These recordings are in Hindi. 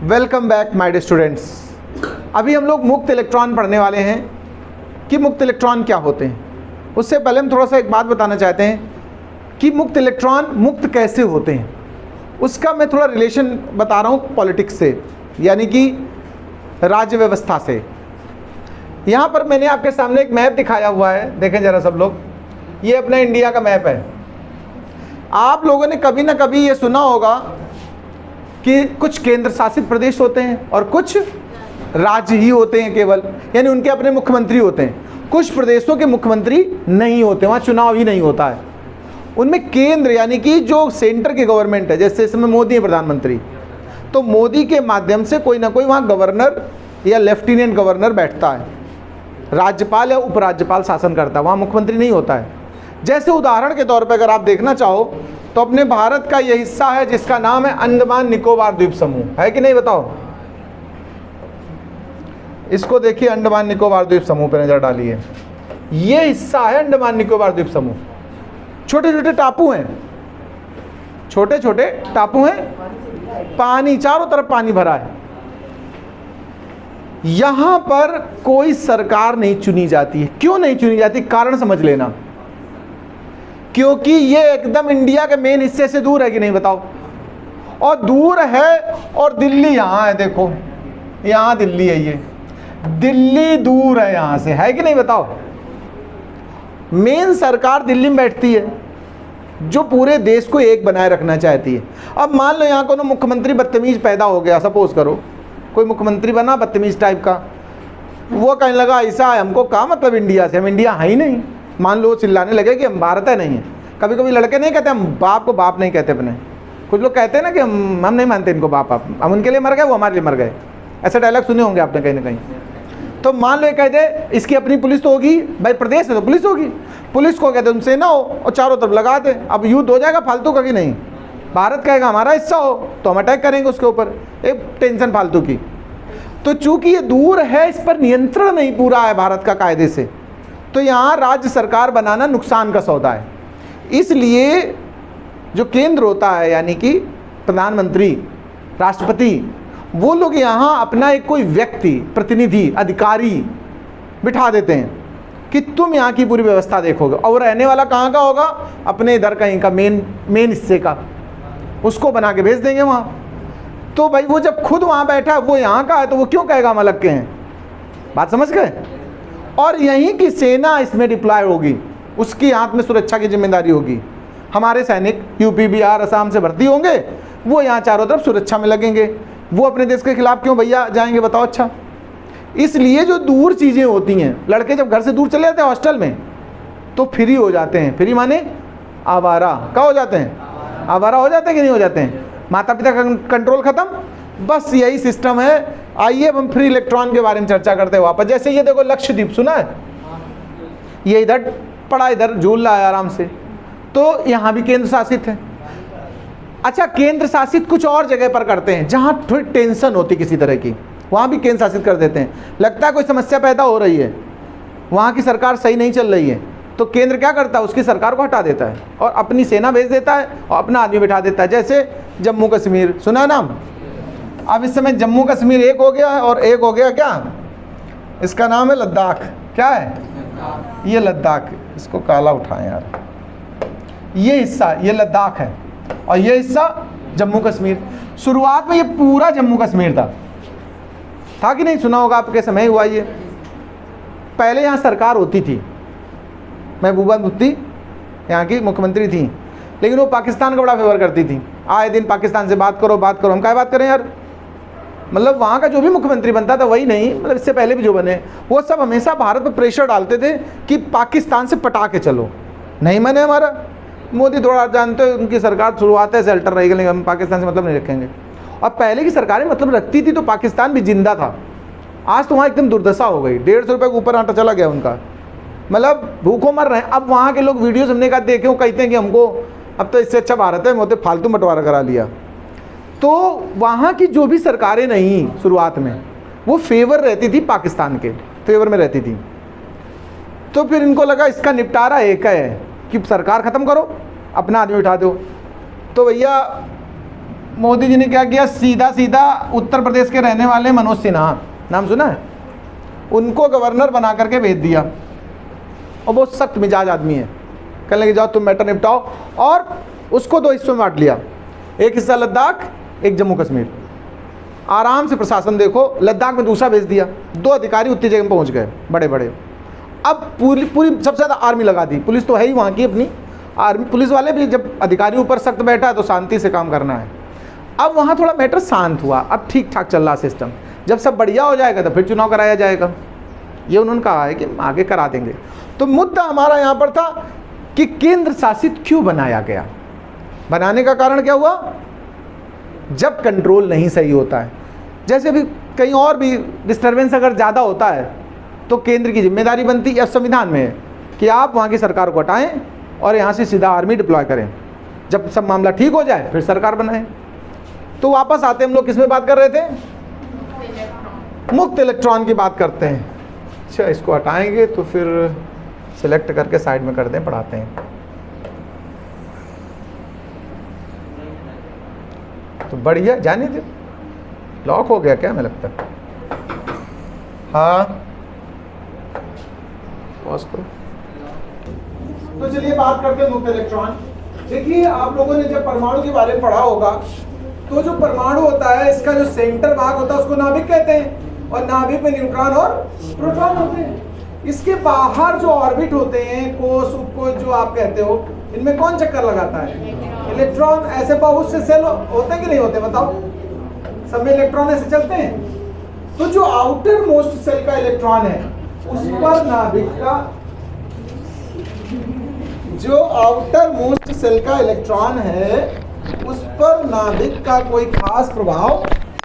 Welcome back my dear students. अभी हम लोग मुक्त इलेक्ट्रॉन पढ़ने वाले हैं कि मुक्त इलेक्ट्रॉन क्या होते हैं। उससे पहले हम थोड़ा सा एक बात बताना चाहते हैं कि मुक्त इलेक्ट्रॉन मुक्त कैसे होते हैं, उसका मैं थोड़ा रिलेशन बता रहा हूँ पॉलिटिक्स से, यानी कि राज्य व्यवस्था से। यहाँ पर मैंने आपके सामने एक मैप दिखाया हुआ है, देखें ज़रा सब लोग। ये अपना इंडिया का मैप है। आप लोगों ने कभी ना कभी ये सुना होगा कि कुछ केंद्र शासित प्रदेश होते हैं और कुछ राज्य ही होते हैं केवल, यानी उनके अपने मुख्यमंत्री होते हैं। कुछ प्रदेशों के मुख्यमंत्री नहीं होते, वहाँ चुनाव ही नहीं होता है। उनमें केंद्र यानी कि जो सेंटर की गवर्नमेंट है, जैसे इसमें मोदी है प्रधानमंत्री, तो मोदी के माध्यम से कोई ना कोई वहाँ गवर्नर या लेफ्टिनेंट गवर्नर बैठता है। राज्यपाल या उपराज्यपाल शासन करता है, वहाँ मुख्यमंत्री नहीं होता है। जैसे उदाहरण के तौर पर अगर आप देखना चाहो तो अपने भारत का यह हिस्सा है जिसका नाम है अंडमान निकोबार द्वीप समूह, है कि नहीं बताओ। इसको देखिए, अंडमान निकोबार द्वीप समूह पर नजर डालिए। ये हिस्सा है अंडमान निकोबार द्वीप समूह। छोटे छोटे टापू हैं, छोटे छोटे टापू हैं, पानी चारों तरफ पानी भरा है। यहां पर कोई सरकार नहीं चुनी जाती है। क्यों नहीं चुनी जाती, कारण समझ लेना। क्योंकि ये एकदम इंडिया के मेन हिस्से से दूर है कि नहीं बताओ। और दूर है, और दिल्ली यहाँ है, देखो यहाँ दिल्ली है। ये दिल्ली दूर है यहाँ से, है कि नहीं बताओ। मेन सरकार दिल्ली में बैठती है जो पूरे देश को एक बनाए रखना चाहती है। अब मान लो यहाँ कोनो मुख्यमंत्री बदतमीज पैदा हो गया, सपोज करो कोई मुख्यमंत्री बना बदतमीज टाइप का, वो कहने लगा ऐसा है, हमको क्या मतलब इंडिया से, हम इंडिया है ही नहीं। मान लो चिल्लाने लगे कि हम भारत है नहीं है। कभी कभी लड़के नहीं कहते हम बाप को बाप नहीं कहते अपने, कुछ लोग कहते हैं ना कि हम नहीं मानते इनको बाप, हम उनके लिए मर गए, वो हमारे लिए मर गए। ऐसे डायलॉग सुने होंगे आपने कहीं ना कहीं। तो मान लो ये कहते इसकी अपनी पुलिस तो होगी, भाई प्रदेश है तो पुलिस होगी, पुलिस को कहते तुम सेना हो और चारों तरफ लगा दे। अब युद्ध हो जाएगा फालतू का कि नहीं। भारत कहेगा हमारा हिस्सा हो तो हम अटैक करेंगे उसके ऊपर, एक टेंशन फालतू की। तो चूंकि ये दूर है, इस पर नियंत्रण नहीं पूरा है भारत का कायदे से, तो यहाँ राज्य सरकार बनाना नुकसान का सौदा है। इसलिए जो केंद्र होता है यानी कि प्रधानमंत्री, राष्ट्रपति, वो लोग यहाँ अपना एक कोई व्यक्ति, प्रतिनिधि, अधिकारी बिठा देते हैं कि तुम यहाँ की पूरी व्यवस्था देखोगे। और रहने वाला कहाँ का होगा, अपने इधर कहीं का मेन हिस्से का, उसको बना के भेज देंगे वहाँ। तो भाई वो जब खुद वहाँ बैठा है, वो यहाँ का है, तो वो क्यों कहेगा हम अलग के हैं। बात समझ गए। और यहीं की सेना इसमें डिप्लॉय होगी, उसकी हाथ में सुरक्षा की जिम्मेदारी होगी। हमारे सैनिक यूपी, बिहार, असम से भर्ती होंगे, वो यहाँ चारों तरफ सुरक्षा में लगेंगे। वो अपने देश के खिलाफ क्यों भैया जाएंगे बताओ। अच्छा, इसलिए जो दूर चीज़ें होती हैं, लड़के जब घर से दूर चले जाते हैं हॉस्टल में तो फ्री हो जाते हैं। फ्री माने आवारा। क्या हो जाते हैं, आवारा हो जाते हैं कि नहीं हो जाते हैं। माता पिता का कंट्रोल खत्म। बस यही सिस्टम है। आइए अब हम फ्री इलेक्ट्रॉन के बारे में चर्चा करते हैं वापस। जैसे ये देखो लक्षद्वीप, सुना है, ये इधर पड़ा, इधर झूल रहा है आराम से, तो यहाँ भी केंद्र शासित है। अच्छा, केंद्र शासित कुछ और जगह पर करते हैं जहाँ थोड़ी टेंशन होती किसी तरह की, वहाँ भी केंद्र शासित कर देते हैं। लगता है कोई समस्या पैदा हो रही है, वहाँ की सरकार सही नहीं चल रही है, तो केंद्र क्या करता है, उसकी सरकार को हटा देता है और अपनी सेना भेज देता है और अपना आदमी बिठा देता है। जैसे जम्मू कश्मीर, सुना है नाम। अब इस समय जम्मू कश्मीर एक हो गया है और एक हो गया क्या, इसका नाम है लद्दाख। क्या है ये लद्दाख, इसको काला उठाएं यार। ये हिस्सा ये लद्दाख है और ये हिस्सा जम्मू कश्मीर। शुरुआत में ये पूरा जम्मू कश्मीर था कि नहीं, सुना होगा आपके समय हुआ ये। पहले यहाँ सरकार होती थी, महबूबा मुफ्ती यहाँ की मुख्यमंत्री थी, लेकिन वो पाकिस्तान का बड़ा फेवर करती थी। आए दिन पाकिस्तान से बात करो बात करो। हम क्या बात करें यार, मतलब वहाँ का जो भी मुख्यमंत्री बनता था वही नहीं, मतलब इससे पहले भी जो बने, वो सब हमेशा भारत पर प्रेशर डालते थे कि पाकिस्तान से पटा के चलो। नहीं माने हमारा मोदी, थोड़ा जानते हो उनकी सरकार शुरुआत से अल्टर रहेगी, लेकिन हम पाकिस्तान से मतलब नहीं रखेंगे। और पहले की सरकारें मतलब रखती थी तो पाकिस्तान भी जिंदा था। आज तो वहाँ एकदम दुर्दशा हो गई, 150 रुपये के ऊपर आटा चला गया उनका, मतलब भूखों मर रहे हैं। अब वहाँ के लोग वीडियोस हमने कहा देखे, वो कहते हैं कि हमको अब तो इससे अच्छा भारत है, मोदी फालतू बंटवारा करा लिया। तो वहाँ की जो भी सरकारें नहीं शुरुआत में, वो फेवर रहती थी, पाकिस्तान के फेवर में रहती थी। तो फिर इनको लगा इसका निपटारा एक है कि सरकार ख़त्म करो, अपना आदमी उठा दो। तो भैया मोदी जी ने क्या किया, सीधा सीधा उत्तर प्रदेश के रहने वाले मनोज सिन्हा, नाम सुना है, उनको गवर्नर बना करके भेज दिया। और बहुत सख्त मिजाज आदमी है, कहने लगे जाओ तुम मैटर निपटाओ, और उसको 2 हिस्सों में बांट लिया, एक हिस्सा लद्दाख, एक जम्मू कश्मीर। आराम से प्रशासन देखो, लद्दाख में दूसरा भेज दिया, 2 अधिकारी उतनी जगह में पहुंच गए बड़े बड़े। अब पूरी सबसे ज़्यादा आर्मी लगा दी, पुलिस तो है ही वहाँ की अपनी आर्मी, पुलिस वाले भी, जब अधिकारी ऊपर सख्त बैठा है तो शांति से काम करना है। अब वहाँ थोड़ा मैटर शांत हुआ, अब ठीक ठाक चल रहा सिस्टम, जब सब बढ़िया हो जाएगा तो फिर चुनाव कराया जाएगा, ये उन्होंने कहा है कि आगे करा देंगे। तो मुद्दा हमारा यहाँ पर था कि केंद्र शासित क्यों बनाया गया। बनाने का कारण क्या हुआ, जब कंट्रोल नहीं सही होता है, जैसे भी कहीं और भी डिस्टर्बेंस अगर ज़्यादा होता है तो केंद्र की जिम्मेदारी बनती है, संविधान में है कि आप वहाँ की सरकार को हटाएं और यहाँ से सीधा आर्मी डिप्लॉय करें, जब सब मामला ठीक हो जाए फिर सरकार बनाएं। तो वापस आते हम लोग किस में बात कर रहे थे, मुक्त इलेक्ट्रॉन की बात करते हैं। अच्छा, इसको हटाएंगे तो फिर सिलेक्ट करके साइड में कर दें, पढ़ाते हैं। तो बढ़िया, जाने दे, लॉक हो गया क्या, हमें लगता है। हाँ, पॉज करो। तो चलिए बात करते हैं मुक्त इलेक्ट्रॉन। देखिए, आप लोगों ने जब परमाणु के बारे में पढ़ा होगा तो जो परमाणु होता है, इसका जो सेंटर भाग होता है उसको नाभिक कहते हैं, और नाभिक में न्यूट्रॉन और प्रोटॉन होते हैं। इसके बाहर जो ऑर्बिट होते हैं, कोष उपकोष जो आप कहते हो, इनमें कौन चक्कर लगाता है, इलेक्ट्रॉन। ऐसे बहुत से सेल होते कि नहीं होते, बताओ, सब में इलेक्ट्रॉन ऐसे चलते हैं। तो जो आउटर मोस्ट सेल का इलेक्ट्रॉन है उस पर नाभिक का, जो आउटर मोस्ट सेल का इलेक्ट्रॉन है उस पर नाभिक का कोई खास प्रभाव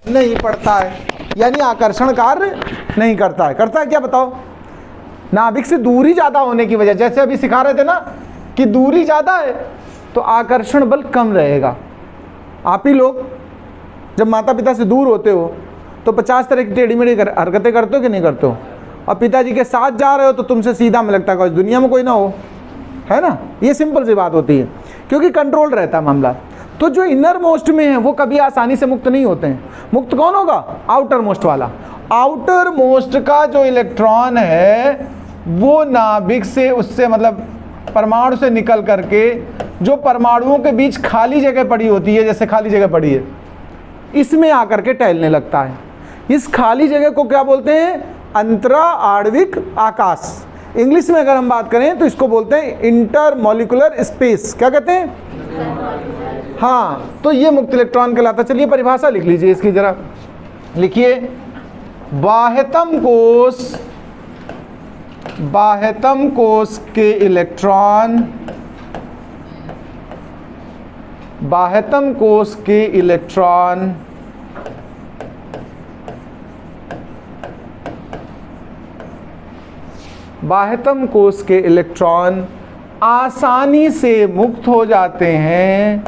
नहीं पड़ता है, यानी आकर्षण कार्य नहीं करता है। करता है क्या, बताओ। नाभिक से दूरी ज्यादा होने की वजह, जैसे अभी सिखा रहे थे ना कि दूरी ज्यादा है तो आकर्षण बल कम रहेगा। आप ही लोग जब माता पिता से दूर होते हो तो 50 तरह की टेढ़ी मेढ़ी हरकतें करते हो कि नहीं करते हो, और पिताजी के साथ जा रहे हो तो तुमसे सीधा में लगता है इस दुनिया में कोई ना हो, है ना। ये सिंपल सी बात होती है, क्योंकि कंट्रोल रहता है मामला। तो जो इनर मोस्ट में है वो कभी आसानी से मुक्त नहीं होते हैं। मुक्त कौन होगा, आउटर मोस्ट वाला। आउटर मोस्ट का जो इलेक्ट्रॉन है वो नाभिक से, उससे मतलब परमाणु से निकल करके जो परमाणुओं के बीच खाली जगह पड़ी होती है, जैसे खाली जगह पड़ी है, इसमें आकर के टहलने लगता है। इस खाली जगह को क्या बोलते हैं, अंतरा आणविक आकाश। इंग्लिश में अगर हम बात करें तो इसको बोलते हैं इंटरमॉलिक्यूलर स्पेस। क्या कहते हैं, हाँ। तो ये मुक्त इलेक्ट्रॉन कहलाता। चलिए परिभाषा लिख लीजिए इसकी, जरा लिखिए। बाह्यतम कोश के इलेक्ट्रॉन, बाह्यतम कोश के इलेक्ट्रॉन बाह्यतम कोश के इलेक्ट्रॉन आसानी से मुक्त हो जाते हैं,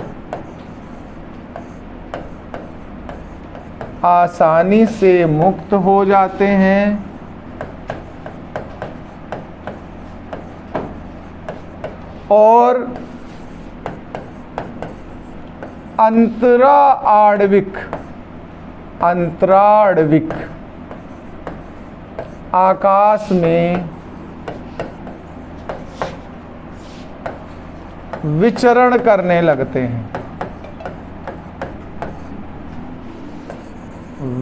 आसानी से मुक्त हो जाते हैं और अंतराणविक आकाश में विचरण करने लगते हैं,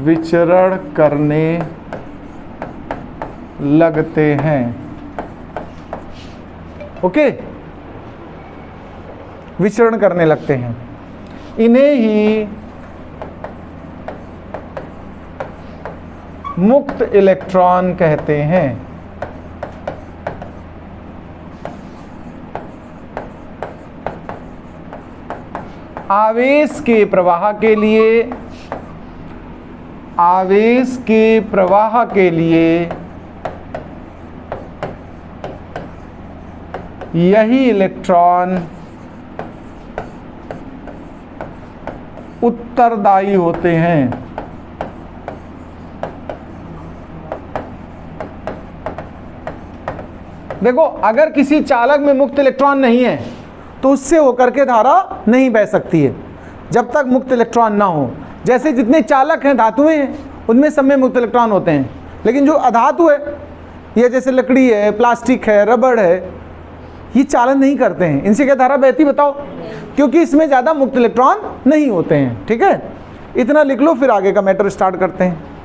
विचरण करने लगते हैं। ओके, विचरण करने लगते हैं। इन्हें ही मुक्त इलेक्ट्रॉन कहते हैं। आवेश के प्रवाह के लिए, आवेश के प्रवाह के लिए यही इलेक्ट्रॉन उत्तरदायी होते हैं। देखो, अगर किसी चालक में मुक्त इलेक्ट्रॉन नहीं है तो उससे होकर के धारा नहीं बह सकती है। जब तक मुक्त इलेक्ट्रॉन ना हो। जैसे जितने चालक हैं धातुएं हैं उनमें सब में मुक्त इलेक्ट्रॉन होते हैं, लेकिन जो अधातु है, ये जैसे लकड़ी है, प्लास्टिक है, रबड़ है, ये चालन नहीं करते हैं। इनसे क्या धारा बहती बताओ? क्योंकि इसमें ज़्यादा मुक्त इलेक्ट्रॉन नहीं होते हैं। ठीक है, इतना लिख लो, फिर आगे का मैटर स्टार्ट करते हैं।